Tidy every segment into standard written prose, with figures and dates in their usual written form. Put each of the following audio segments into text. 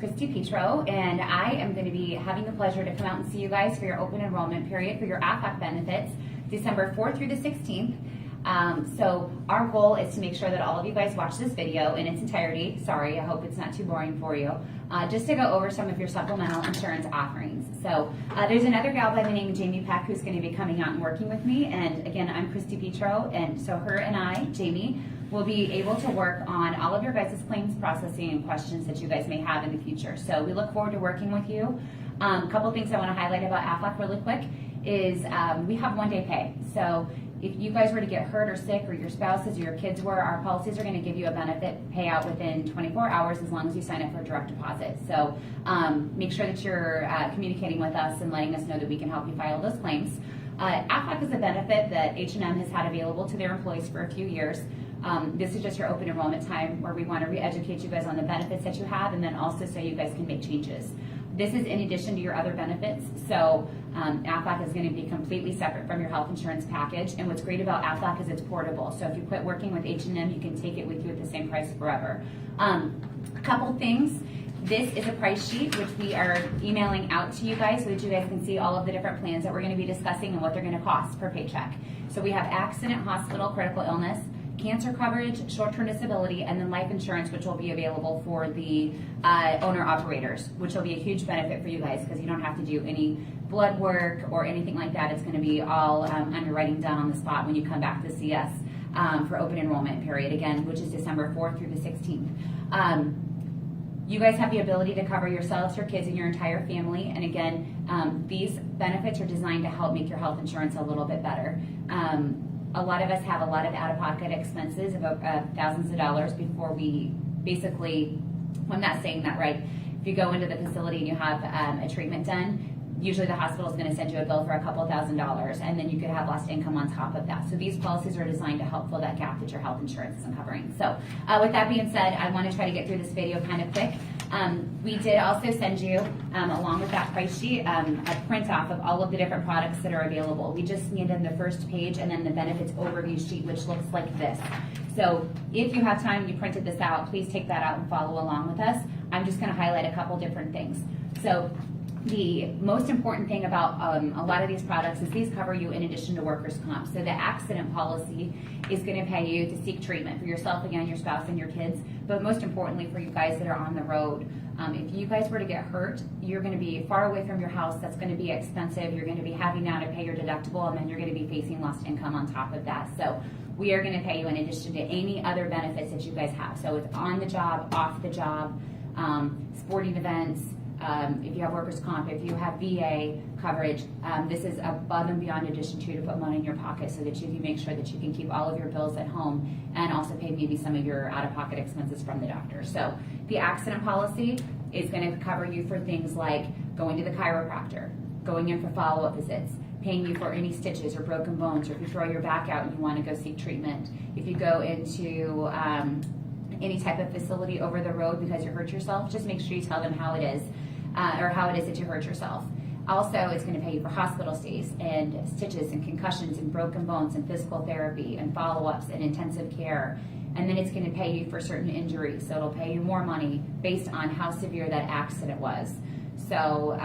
Christy Petro, and I am going to be having the pleasure to come out and see you guys for your open enrollment period for your Aflac benefits, December 4th through the 16th. So our goal is to make sure that all of you guys watch this video in its entirety. Sorry, I hope it's not too boring for you. Just to go over some of your supplemental insurance offerings. So there's another gal by the name of Jamie Peck who's going to be coming out and working with me. And again, I'm Christy Petro, and so her and I, Jamie, will be able to work on all of your guys' claims processing and questions that you guys may have in the future. So we look forward to working with you. A couple things I want to highlight about Aflac really quick is we have one-day pay. So if you guys were to get hurt or sick, or your spouses or your kids were, our policies are going to give you a benefit payout within 24 hours as long as you sign up for a direct deposit. So make sure that you're communicating with us and letting us know that we can help you file those claims. Aflac is a benefit that H&M has had available to their employees for a few years. This is just your open enrollment time where we want to re-educate you guys on the benefits that you have, and then also so you guys can make changes. This is in addition to your other benefits, so Aflac is going to be completely separate from your health insurance package, and what's great about Aflac is it's portable, so if you quit working with H&M, you can take it with you at the same price forever. A couple things. This is a price sheet which we are emailing out to you guys so that you guys can see all of the different plans that we're going to be discussing and what they're going to cost per paycheck. So we have accident, hospital, critical illness, cancer coverage, short-term disability, and then life insurance, which will be available for the owner-operators, which will be a huge benefit for you guys because you don't have to do any blood work or anything like that. It's going to be all underwriting done on the spot when you come back to see us for open enrollment period, again, which is December 4th through the 16th. You guys have the ability to cover yourselves, your kids, and your entire family, and again, these benefits are designed to help make your health insurance a little bit better. A lot of us have a lot of out-of-pocket expenses, about thousands of dollars before we basically, well, I'm not saying that right. If you go into the facility and you have a treatment done, usually the hospital is going to send you a bill for a couple $1,000s, and then you could have lost income on top of that. So these policies are designed to help fill that gap that your health insurance isn't covering. So with that being said, I want to try to get through this video kind of quick. We did also send you, along with that price sheet, a print off of all of the different products that are available. We just needed the first page and then the benefits overview sheet, which looks like this. So if you have time, you printed this out, please take that out and follow along with us. I'm just going to highlight a couple different things. So the most important thing about a lot of these products is these cover you in addition to workers' comp. So the accident policy is going to pay you to seek treatment for yourself, again, your spouse, and your kids, but most importantly for you guys that are on the road. If you guys were to get hurt, you're going to be far away from your house. That's going to be expensive. You're going to be having now to pay your deductible, and then you're going to be facing lost income on top of that. So we are going to pay you in addition to any other benefits that you guys have. So it's on the job, off the job, sporting events, if you have workers' comp, if you have VA coverage, this is above and beyond addition to put money in your pocket so that you can make sure that you can keep all of your bills at home and also pay maybe some of your out-of-pocket expenses from the doctor. So the accident policy is going to cover you for things like going to the chiropractor, going in for follow-up visits, paying you for any stitches or broken bones, or if you throw your back out and you want to go seek treatment, if you go into any type of facility over the road because you hurt yourself, just make sure you tell them how it is. Or how it is that you hurt yourself. Also, it's going to pay you for hospital stays and stitches and concussions and broken bones and physical therapy and follow-ups and intensive care. And then it's going to pay you for certain injuries. So it'll pay you more money based on how severe that accident was. So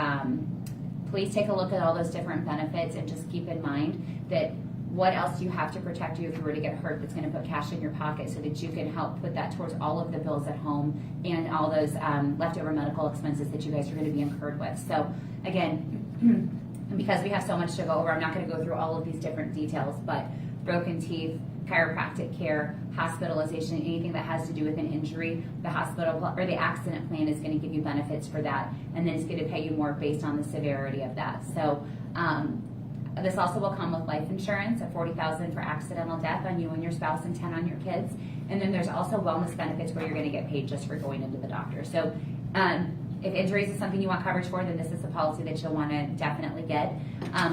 please take a look at all those different benefits and just keep in mind that what else do you have to protect you if you were to get hurt that's going to put cash in your pocket so that you can help put that towards all of the bills at home and all those leftover medical expenses that you guys are going to be incurred with. So again, because we have so much to go over, I'm not going to go through all of these different details, but broken teeth, chiropractic care, hospitalization, anything that has to do with an injury, the hospital or the accident plan is going to give you benefits for that, and then it's going to pay you more based on the severity of that. So this also will come with life insurance of $40,000 for accidental death on you and your spouse and $10,000 on your kids. And then there's also wellness benefits where you're going to get paid just for going into the doctor. So if injuries is something you want coverage for, then this is a policy that you'll want to definitely get.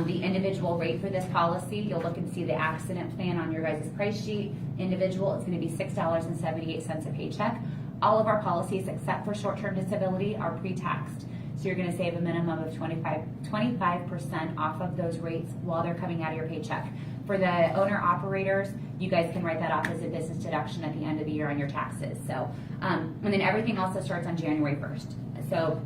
The individual rate for this policy, you'll look and see the accident plan on your guys' price sheet. Individual, it's going to be $6.78 a paycheck. All of our policies, except for short-term disability, are pre-taxed. So you're going to save a minimum of 25% off of those rates while they're coming out of your paycheck. For the owner-operators, you guys can write that off as a business deduction at the end of the year on your taxes. So, and then everything also starts on January 1st. So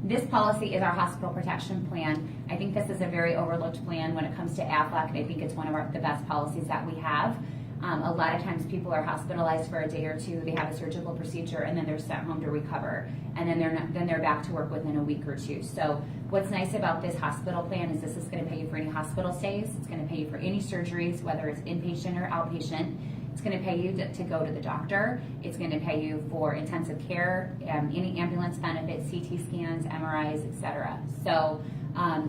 this policy is our hospital protection plan. I think this is a very overlooked plan when it comes to Aflac, and I think it's one of the best policies that we have. A lot of times people are hospitalized for a day or two, they have a surgical procedure, and then they're sent home to recover, and then they're back to work within a week or two. So what's nice about this hospital plan is this is going to pay you for any hospital stays, it's going to pay you for any surgeries, whether it's inpatient or outpatient. It's going to pay you to go to the doctor. It's going to pay you for intensive care, any ambulance benefits, CT scans, MRIs, etc. So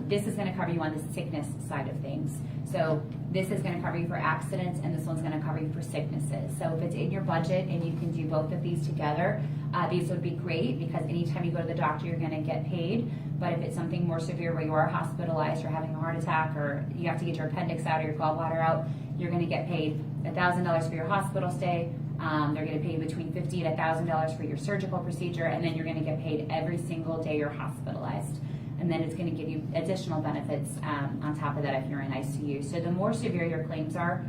this is going to cover you on the sickness side of things. So this is going to cover you for accidents, and this one's going to cover you for sicknesses. So if it's in your budget and you can do both of these together, these would be great, because anytime you go to the doctor, you're going to get paid. But if it's something more severe where you are hospitalized or having a heart attack, or you have to get your appendix out or your gallbladder out, you're going to get paid $1,000 for your hospital stay. They're going to pay you between $50 and $1,000 for your surgical procedure, and then you're going to get paid every single day you're hospitalized. And then it's going to give you additional benefits on top of that if you're in ICU. So the more severe your claims are,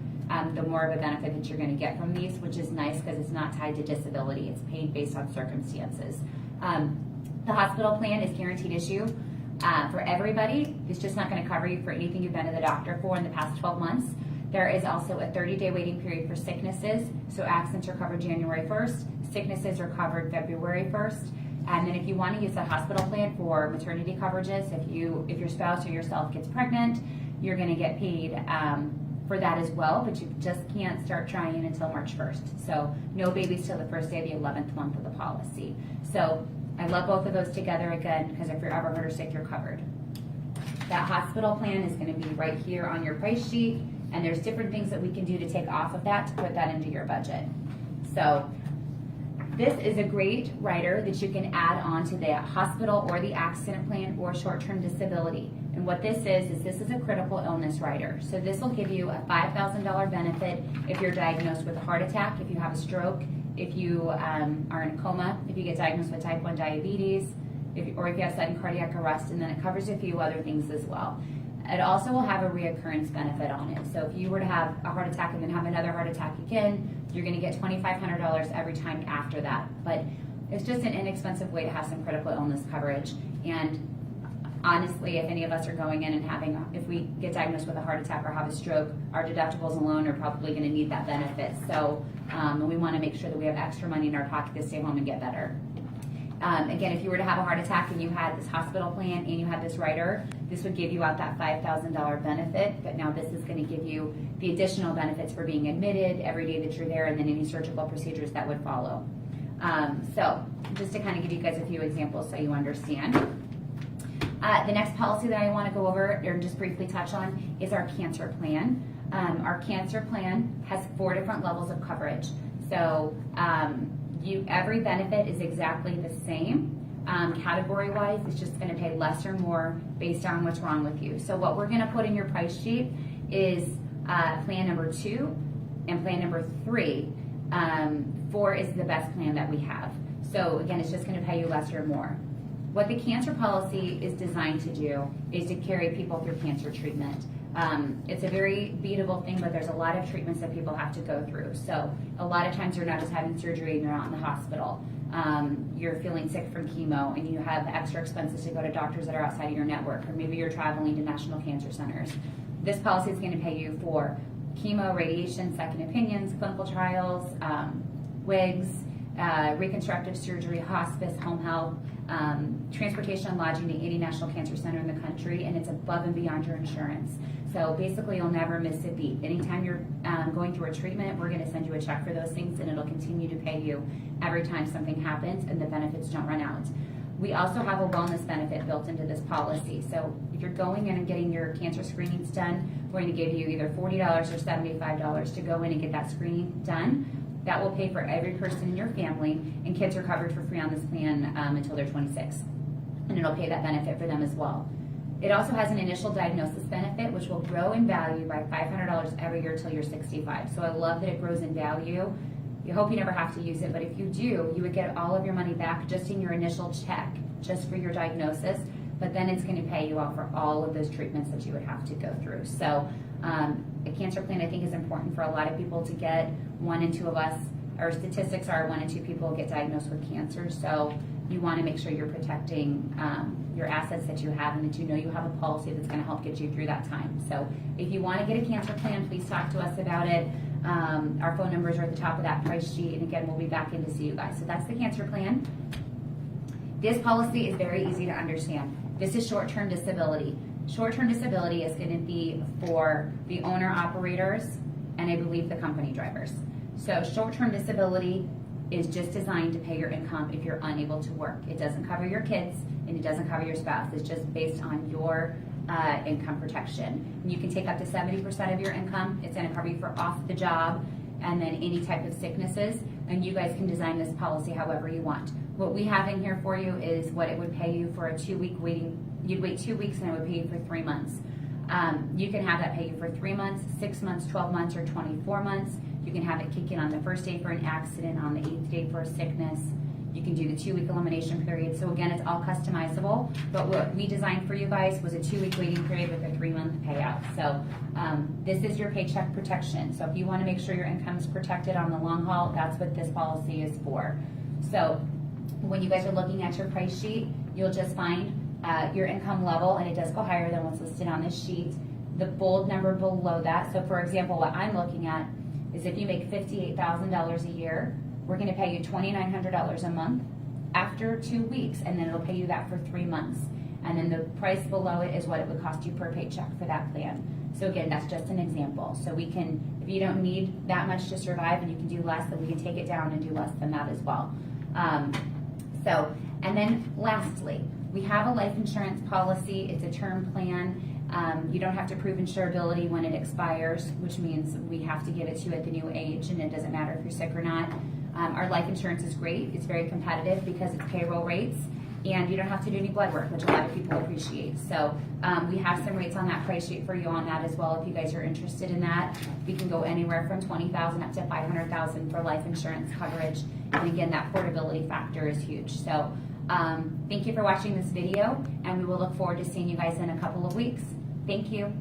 the more of a benefit that you're going to get from these, which is nice because it's not tied to disability. It's paid based on circumstances. The hospital plan is guaranteed issue for everybody. It's just not going to cover you for anything you've been to the doctor for in the past 12 months. There is also a 30-day waiting period for sicknesses. So accidents are covered January 1st, sicknesses are covered February 1st. And then if you want to use the hospital plan for maternity coverages, if your spouse or yourself gets pregnant, you're going to get paid for that as well, but you just can't start trying until March 1st. So no babies till the first day of the 11th month of the policy. So I love both of those together again, because if you're ever hurt or sick, you're covered. That hospital plan is going to be right here on your price sheet, and there's different things that we can do to take off of that to put that into your budget. So this is a great rider that you can add on to the hospital or the accident plan or short-term disability. And what this is a critical illness rider. So this will give you a $5,000 benefit if you're diagnosed with a heart attack, if you have a stroke, if you are in a coma, if you get diagnosed with type 1 diabetes, or if you have sudden cardiac arrest, and then it covers a few other things as well. It also will have a reoccurrence benefit on it. So if you were to have a heart attack and then have another heart attack again, you're going to get $2,500 every time after that. But it's just an inexpensive way to have some critical illness coverage. And honestly, if any of us are going in and if we get diagnosed with a heart attack or have a stroke, our deductibles alone are probably going to need that benefit. So we want to make sure that we have extra money in our pocket to stay home and get better. Again, if you were to have a heart attack and you had this hospital plan and you had this rider, this would give you out that $5,000 benefit, but now this is going to give you the additional benefits for being admitted every day that you're there, and then any surgical procedures that would follow. So just to kind of give you guys a few examples so you understand. The next policy that I want to go over or just briefly touch on is our cancer plan. Our cancer plan has 4 different levels of coverage. So every benefit is exactly the same. Category-wise, it's just going to pay less or more based on what's wrong with you. So what we're going to put in your price sheet is plan number 2 and plan number 3. 4 is the best plan that we have. So again, it's just going to pay you less or more. What the cancer policy is designed to do is to carry people through cancer treatment. It's a very beatable thing, but there's a lot of treatments that people have to go through. So a lot of times you're not just having surgery and you're not in the hospital. You're feeling sick from chemo and you have extra expenses to go to doctors that are outside of your network, or maybe you're traveling to national cancer centers. This policy is going to pay you for chemo, radiation, second opinions, clinical trials, wigs, reconstructive surgery, hospice, home health, transportation and lodging to any national cancer center in the country, and it's above and beyond your insurance. So basically you'll never miss a beat. Anytime you're going through a treatment, we're going to send you a check for those things, and it'll continue to pay you every time something happens and the benefits don't run out. We also have a wellness benefit built into this policy. So if you're going in and getting your cancer screenings done, we're going to give you either $40 or $75 to go in and get that screening done. That will pay for every person in your family, and kids are covered for free on this plan until they're 26. And it'll pay that benefit for them as well. It also has an initial diagnosis benefit, which will grow in value by $500 every year till you're 65. So I love that it grows in value. You hope you never have to use it, but if you do, you would get all of your money back just in your initial check, just for your diagnosis, but then it's going to pay you out for all of those treatments that you would have to go through. So a cancer plan, I think, is important for a lot of people to get. 1 in 2 of us, our statistics are 1 in 2 people get diagnosed with cancer. So you want to make sure you're protecting your assets that you have, and that you know you have a policy that's going to help get you through that time. So if you want to get a cancer plan, please talk to us about it. Our phone numbers are at the top of that price sheet, and again, we'll be back in to see you guys. So that's the cancer plan. This policy is very easy to understand. This is short-term disability. Short-term disability is going to be for the owner-operators and I believe the company drivers. So short-term disability is just designed to pay your income if you're unable to work. It doesn't cover your kids and it doesn't cover your spouse. It's just based on your income protection. And you can take up to 70% of your income. It's going to cover you for off the job and then any type of sicknesses. And you guys can design this policy however you want. What we have in here for you is what it would pay you for a 2-week waiting. You'd wait 2 weeks and it would pay you for 3 months. You can have that pay you for 3 months, 6 months, 12 months, or 24 months. You can have it kick in on the first day for an accident, on the 8th day for a sickness. You can do the 2-week elimination period. So again, it's all customizable, but what we designed for you guys was a 2-week waiting period with a 3-month payout. So this is your paycheck protection. So if you want to make sure your income is protected on the long haul, that's what this policy is for. So when you guys are looking at your price sheet, you'll just find your income level, and it does go higher than what's listed on this sheet. The bold number below that. So for example, what I'm looking at is if you make $58,000 a year, we're going to pay you $2,900 a month after 2 weeks, and then it'll pay you that for 3 months. And then the price below it is what it would cost you per paycheck for that plan. So again, that's just an example. So we can, if you don't need that much to survive and you can do less, then we can take it down and do less than that as well. And then lastly, we have a life insurance policy. It's a term plan. You don't have to prove insurability when it expires, which means we have to give it to you at the new age, and it doesn't matter if you're sick or not. Our life insurance is great. It's very competitive because it's payroll rates, and you don't have to do any blood work, which a lot of people appreciate. So we have some rates on that price sheet for you on that as well if you guys are interested in that. We can go anywhere from $20,000 up to $500,000 for life insurance coverage. And again, that portability factor is huge. So thank you for watching this video, and we will look forward to seeing you guys in a couple of weeks. Thank you.